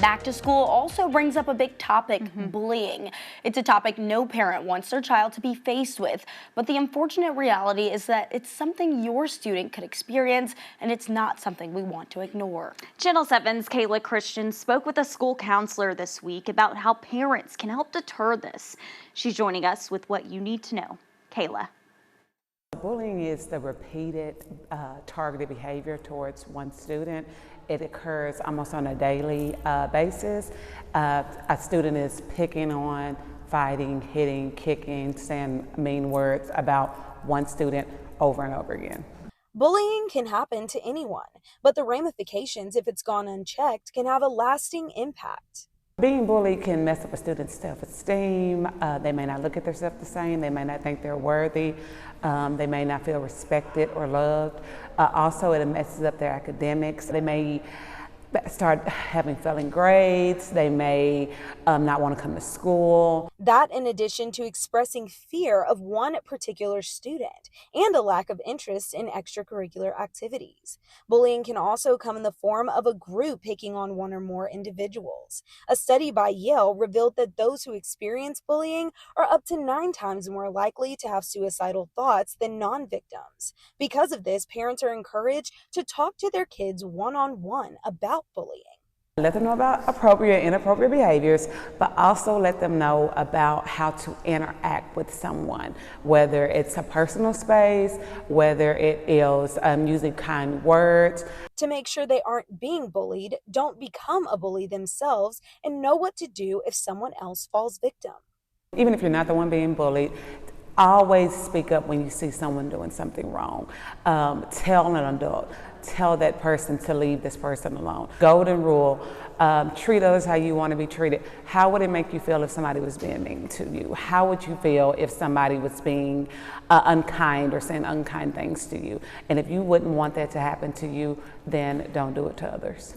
Back to school also brings up a big topic, bullying. It's a topic no parent wants their child to be faced with, but the unfortunate reality is that it's something your student could experience, and it's not something we want to ignore. Channel 7's Kayla Christian spoke with a school counselor this week about how parents can help deter this. She's joining us with what you need to know. Kayla. Bullying is the repeated targeted behavior towards one student. It occurs almost on a daily basis. A student is picking on, fighting, hitting, kicking, saying mean words about one student over and over again. Bullying can happen to anyone, but the ramifications, if it's gone unchecked, can have a lasting impact. Being bullied can mess up a student's self-esteem. They may not look at themselves the same. They may not think they're worthy. They may not feel respected or loved. Also, it messes up their academics. They may start having failing grades. They may not want to come to school. That in addition to expressing fear of one particular student and a lack of interest in extracurricular activities. Bullying can also come in the form of a group picking on one or more individuals. A study by Yale revealed that those who experience bullying are up to 9 times more likely to have suicidal thoughts than non-victims. Because of this, parents are encouraged to talk to their kids one-on-one about bullying. Let them know about appropriate and inappropriate behaviors, but also let them know about how to interact with someone, whether it's a personal space, whether it is using kind words. To make sure they aren't being bullied, don't become a bully themselves, and know what to do if someone else falls victim. Even if you're not the one being bullied, always speak up when you see someone doing something wrong. Tell an adult, tell that person to leave this person alone. Golden rule, treat others how you want to be treated. How would it make you feel if somebody was being mean to you? How would you feel if somebody was being unkind or saying unkind things to you? And if you wouldn't want that to happen to you, then don't do it to others.